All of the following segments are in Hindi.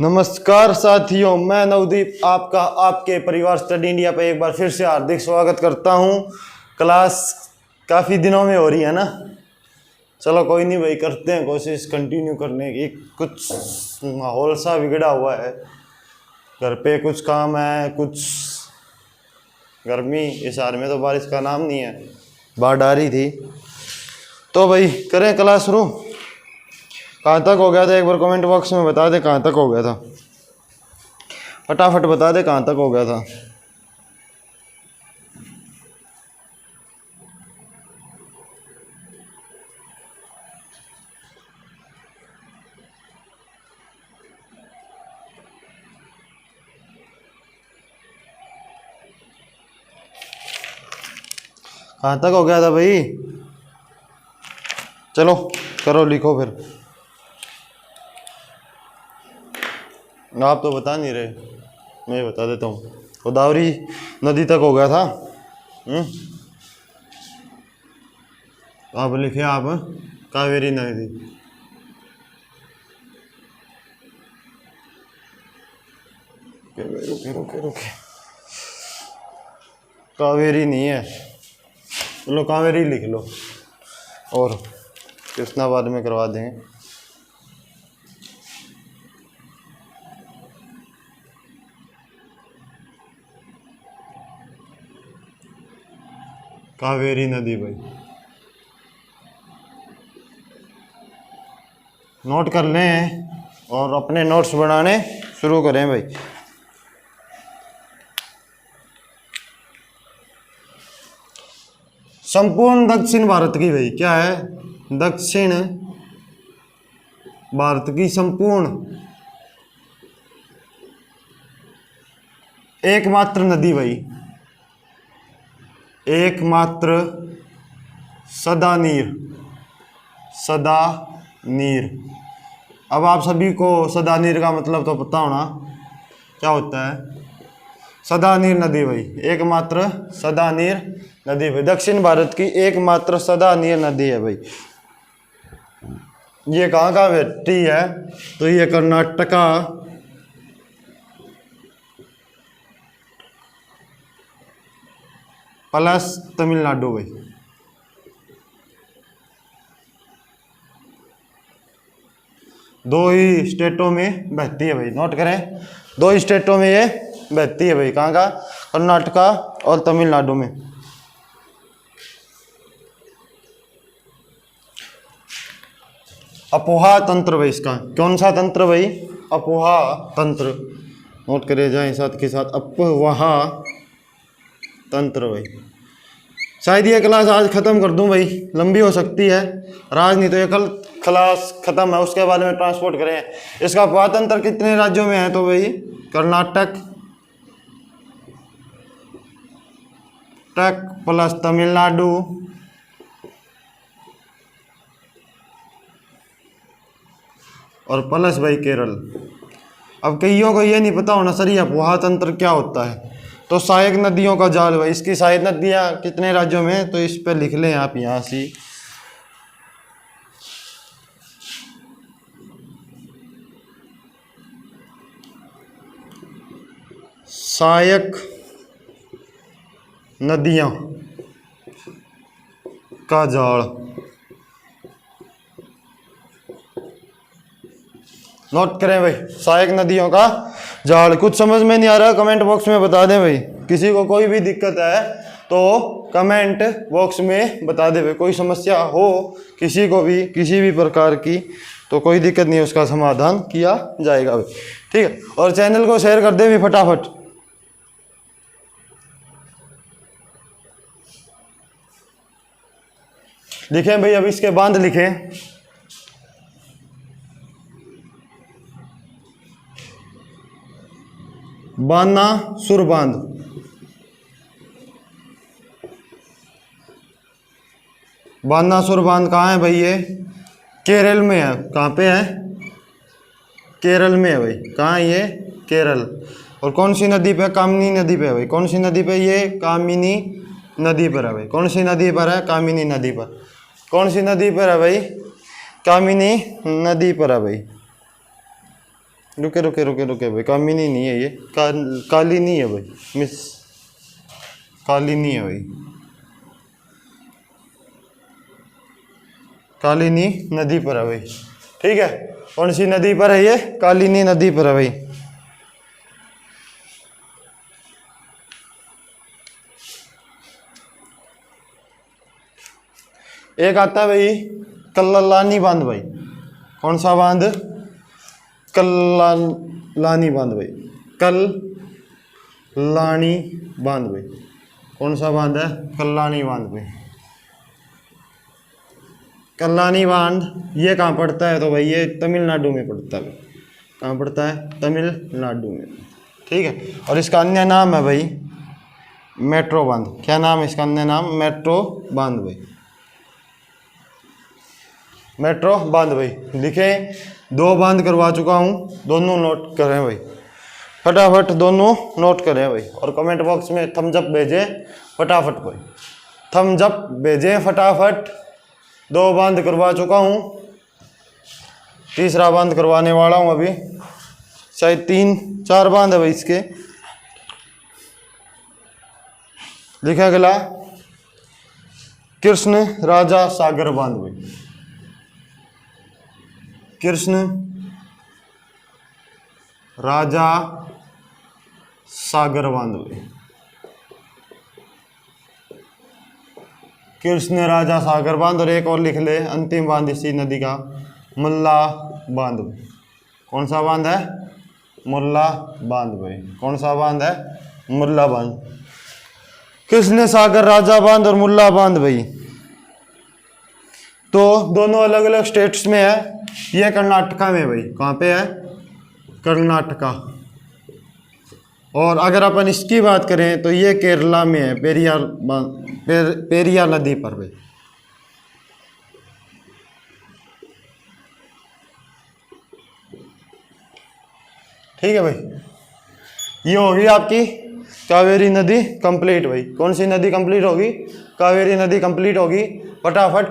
नमस्कार साथियों, मैं नवदीप आपका आपके परिवार स्टडी इंडिया पर एक बार फिर से हार्दिक स्वागत करता हूं। क्लास काफ़ी दिनों में हो रही है ना। चलो कोई नहीं भाई, करते हैं कोशिश कंटिन्यू करने की। कुछ माहौल सा बिगड़ा हुआ है, घर पे कुछ काम है, कुछ गर्मी। इस हाल में तो बारिश का नाम नहीं है, बाढ़ आ रही थी। तो भाई करें क्लास शुरू। कहाँ तक हो गया था एक बार कमेंट बॉक्स में बता दे, कहाँ तक हो गया था। फटाफट बता दे कहाँ तक हो गया था। कहाँ तक हो गया था भाई? चलो करो, लिखो फिर। आप तो बता नहीं रहे, मैं बता देता हूँ। गोदावरी नदी तक हो गया था। आप लिखे आप कावेरी नदी। रुके रुके रुके, कावेरी नहीं है। चलो कावेरी लिख लो और कृष्णा बाद में करवा देंगे। कावेरी नदी भाई, नोट कर लें और अपने नोट्स बनाने शुरू करें भाई। संपूर्ण दक्षिण भारत की भाई क्या है? दक्षिण भारत की संपूर्ण एकमात्र नदी भाई, एकमात्र सदा नीर। सदा नीर। अब आप सभी को सदा नीर का मतलब तो पता होना क्या होता है। सदा नीर नदी भाई, एकमात्र सदा नीर नदी भाई, दक्षिण भारत की एकमात्र सदा नीर नदी है भाई। ये कहाँ का बैठती है? तो ये कर्नाटका प्लस तमिलनाडु भाई। दो ही स्टेटों में बहती है भाई, नोट करें। दो ही स्टेटों में ये बहती है भाई। कहाँ का? कर्नाटका और तमिलनाडु में। अपोहा तंत्र भाई, इसका कौन सा तंत्र भाई? अपोहा तंत्र। नोट करे जाए साथ के साथ, अपोहा तंत्र भाई। शायद ये क्लास आज ख़त्म कर दूं भाई, लंबी हो सकती है। राज नहीं तो ये कल क्लास ख़त्म है, उसके बाद में ट्रांसपोर्ट करें। इसका पातंत्र कितने राज्यों में है? तो भाई कर्नाटक प्लस तमिलनाडु और प्लस भाई केरल। अब कईयों को ये नहीं पता होना सर ये अपोहा तंत्र क्या होता है। तो सहायक नदियों का जाल भाई, इसकी सहायक नदियाँ कितने राज्यों में? तो इस पे लिख लें आप यहाँ से। सहायक नदियाँ का जाल। नोट करें भाई, सहायक नदियों का जाल। कुछ समझ में नहीं आ रहा कमेंट बॉक्स में बता दें भाई। किसी को कोई भी दिक्कत है तो कमेंट बॉक्स में बता दे भाई। कोई समस्या हो किसी को भी किसी भी प्रकार की तो कोई दिक्कत नहीं, उसका समाधान किया जाएगा भाई, ठीक है। और चैनल को शेयर कर दे भी फटाफट। लिखें भाई, अब इसके बांध लिखें। बाना सुर बांध। बानासुर बांध कहाँ है भाई? ये केरल में है। कहाँ पे है? केरल में है भाई। कहाँ है ये? केरल। और कौन सी नदी पे? कामिनी नदी पे है भाई। कौन सी नदी पे? ये कामिनी नदी पर है भाई। कौन सी नदी पर है? कामिनी नदी पर। कौन सी नदी पर है भाई? कामिनी नदी पर है भाई। रुके रुके रुके रुके भाई, कामिनी नहीं है ये, काली नहीं है भाई, मिस काली नहीं है भाई, कालिनी नदी पर है भाई। ठीक है, कौन सी नदी पर है ये? कालिनी नदी पर है भाई। एक आता है भाई कल्लानी बांध भाई। कौन सा बांध? कल्लानी बांध भाई, कल्लानी बांध भाई। कौन सा बांध है? कल्लानी बांध भाई। कल्लानी बांध ये कहाँ पड़ता है? तो भाई ये तमिलनाडु में पड़ता है। कहाँ पड़ता है? तमिलनाडु में। ठीक है, और इसका अन्य नाम है भाई मेट्रो बांध। क्या नाम है इसका अन्य नाम? मेट्रो बांध भाई, मेट्रो बांध भाई। लिखे, 2 बांध करवा चुका हूँ, दोनों नोट करें भाई, फटाफट दोनों नोट करें भाई। और कमेंट बॉक्स में थम्स अप भेजें फटाफट भाई, थम्स अप भेजें फटाफट। 2 बांध करवा चुका हूँ, तीसरा बांध करवाने वाला हूँ अभी, शायद 3-4 बांध है भाई इसके। लिखा गया कृष्ण राजा सागर बांध भाई, कृष्ण राजा सागर बांध भाई, कृष्ण राजा सागर बांध। और एक और लिख ले अंतिम बांध इसी नदी का, मुल्ला बांध। कौन सा बांध है? मुल्ला बांध भाई। कौन सा बांध है? मुल्ला बांध। कृष्ण सागर राजा बांध और मुल्ला बांध भाई। तो दोनों अलग अलग स्टेट्स में है। ये कर्नाटका में भाई, कहाँ पे है? कर्नाटका। और अगर अपन इसकी बात करें तो ये केरला में है, पेरियार नदी पर भाई। ठीक है भाई, ये होगी आपकी कावेरी नदी कंप्लीट भाई। कौन सी नदी कंप्लीट होगी? कावेरी नदी कंप्लीट होगी। फटाफट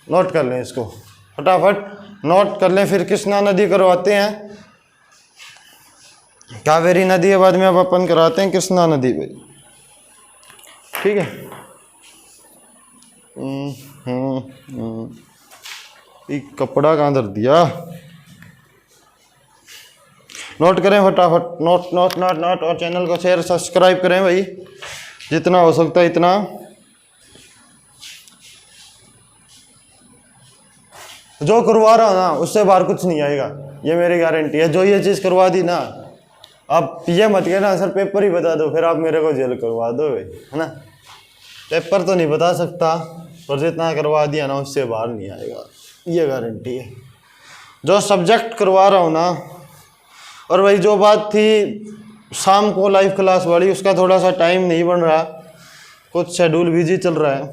नोट कर लें इसको, फटाफट नोट कर लें। फिर कृष्णा नदी करवाते हैं, कावेरी नदी के बाद में अब अपन कराते हैं कृष्णा नदी भाई। ठीक है, एक कपड़ा कहाँ धर दिया? नोट करें फटाफट, नोट नोट नोट नोट। और चैनल को शेयर सब्सक्राइब करें भाई, जितना हो सकता है इतना। जो करवा रहा हूँ ना उससे बाहर कुछ नहीं आएगा, ये मेरी गारंटी है। जो ये चीज़ करवा दी ना, आप ये मत कहना सर पेपर ही बता दो, फिर आप मेरे को जेल करवा दो भाई, है ना। पेपर तो नहीं बता सकता, पर जितना करवा दिया ना उससे बाहर नहीं आएगा, ये गारंटी है। जो सब्जेक्ट करवा रहा हूँ ना, और भाई जो बात थी शाम को लाइव क्लास वाली, उसका थोड़ा सा टाइम नहीं बन रहा, कुछ शेड्यूल बिजी चल रहा है,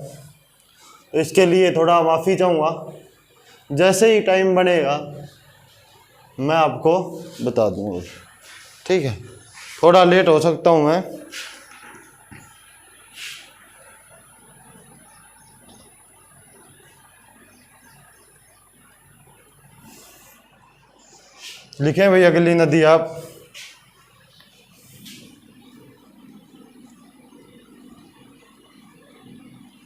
तो इसके लिए थोड़ा माफ़ी चाहूँगा। जैसे ही टाइम बनेगा मैं आपको बता दूँगा, ठीक है। थोड़ा लेट हो सकता हूँ मैं, लिखें भाई अगली नदी आप।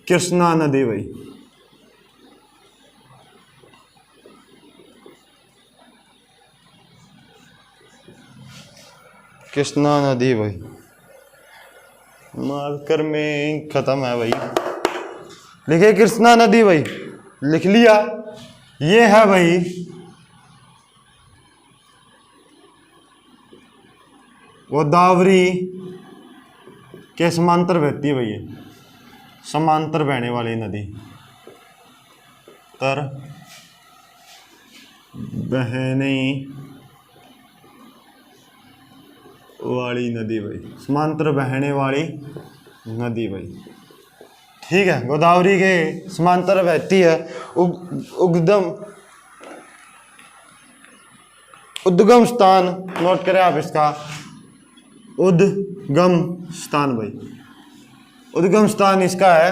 कृष्णा नदी भाई, कृष्णा नदी भाई। मार्कर में खत्म है भाई, लिखे कृष्णा नदी भाई, लिख लिया। ये है भाई गोदावरी के समांतर बहती है भाई, समांतर बहने वाली नदी, तर बहने वाली नदी भाई, समांतर बहने वाली नदी भाई, ठीक है। गोदावरी के समांतर बहती है। उद्गम स्थान नोट करें आप इसका, उद्गम स्थान भाई। उद्गम स्थान इसका है,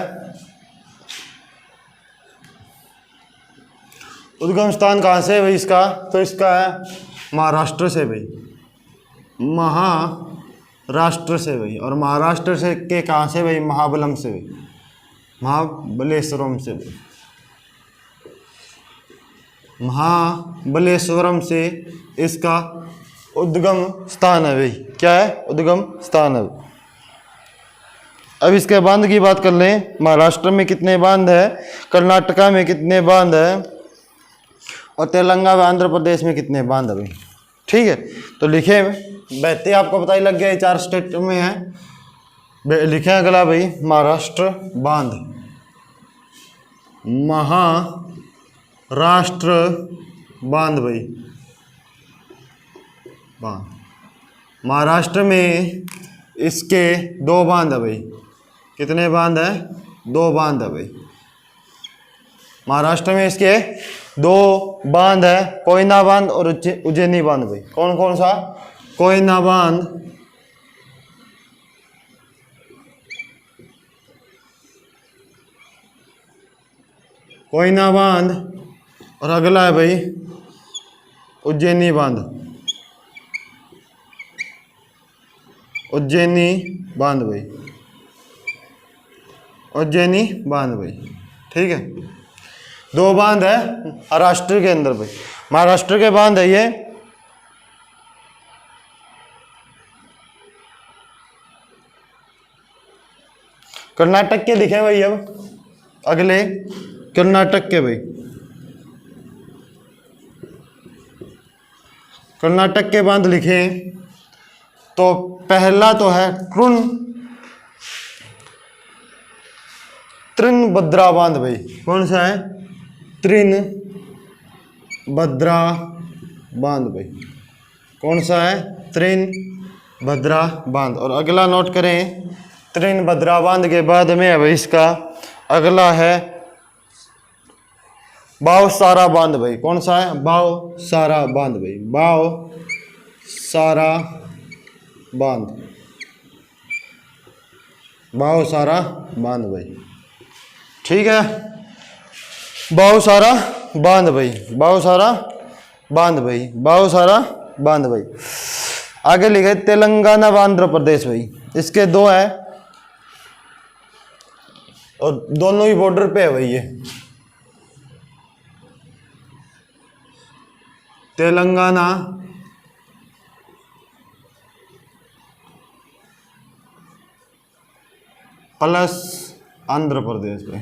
उद्गम स्थान कहाँ से है भाई इसका? तो इसका है महाराष्ट्र से भाई, महाराष्ट्र से भाई। और महाराष्ट्र से के कहाँ से भाई? महाबलम से भाई, महाबलेश्वरम से भाई, महाबलेश्वरम से इसका उद्गम स्थान है भाई। क्या है? उद्गम स्थान है। अब इसके बांध की बात कर लें। महाराष्ट्र में कितने बांध है, कर्नाटका में कितने बांध है, और तेलंगाना व आंध्र प्रदेश में कितने बांध है भाई। ठीक है, तो लिखे बहते आपको पता ही लग गया, 4 स्टेट में है। लिखे अगला भाई, महाराष्ट्र बांध, महाराष्ट्र बांध भाई, बांध। महाराष्ट्र में इसके 2 बांध है भाई। कितने बांध है? 2 बांध है भाई। महाराष्ट्र में इसके 2 बांध है, कोयना बांध और उज्जैनी बांध भाई। कौन कौन सा? कोयना बांध, कोयना बांध, और अगला है भाई उज्जैनी बांध, उज्जैनी बांध भाई, उज्जैनी बांध भाई। ठीक है, 2 बांध है महाराष्ट्र के अंदर भाई। महाराष्ट्र के बांध है ये। कर्नाटक के दिखे भाई। अब अगले कर्नाटक के भाई, कर्नाटक के बांध लिखे तो पहला तो है तृणभद्रा बांध भाई। कौन सा है? तृणभद्रा बांध भाई। कौन सा है? तृणभद्रा बांध। और अगला नोट करें, तृणभद्रा बांध के बाद में है भाई इसका अगला है बावसारा बांध भाई। कौन सा है? बावसारा बांध भाई, बावसारा बांध, बावसारा बांध भाई। ठीक है, बावसारा बांध भाई, बावसारा बांध भाई, बावसारा बांध भाई। आगे लिखे तेलंगाना व आंध्र प्रदेश भाई। इसके 2 है और दोनों ही बॉर्डर पे है भाई ये। तेलंगाना प्लस आंध्र प्रदेश भाई।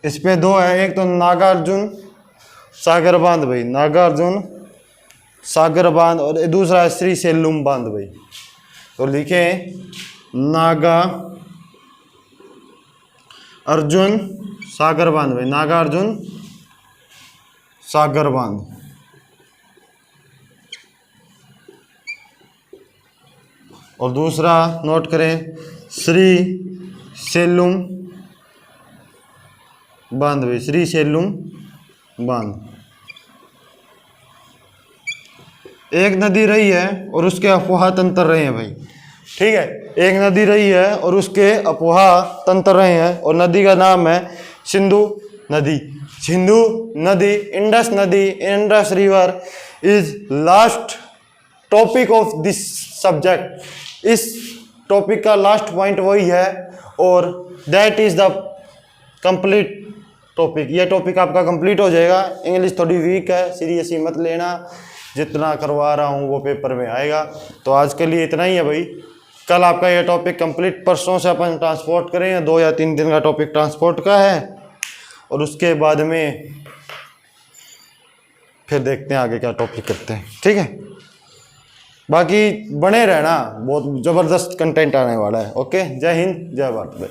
इस पे 2 है, एक तो नागार्जुन सागर बांध भाई, नागार्जुन सागर बांध, और दूसरा है श्री सेलुम बांध भाई। तो लिखे नागा अर्जुन सागर बांध भाई, नागार्जुन सागर बांध। और दूसरा नोट करें श्री सेलुम बांध भाई, श्री सेलुम बांध। एक नदी रही है और उसके अफवाह तंत्र रहे हैं भाई। ठीक है, एक नदी रही है और उसके अफवाह तंत्र रहे हैं, और नदी का नाम है सिंधु नदी। सिंधु नदी, इंडस नदी, Indus river is last topic of this subject. इस टॉपिक का लास्ट पॉइंट वही है, और that is the complete topic. यह टॉपिक आपका कंप्लीट हो जाएगा। इंग्लिश थोड़ी वीक है, सीरियसली मत लेना, जितना करवा रहा हूँ वो पेपर में आएगा। तो आज के लिए इतना ही है भाई। कल आपका ये टॉपिक कंप्लीट, परसों से अपन ट्रांसपोर्ट करेंगे। 2 या 3 दिन का टॉपिक ट्रांसपोर्ट का है, और उसके बाद में फिर देखते हैं आगे क्या टॉपिक करते हैं। ठीक है, बाकी बने रहना, बहुत ज़बरदस्त कंटेंट आने वाला है। ओके, जय हिंद, जय भारत भाई।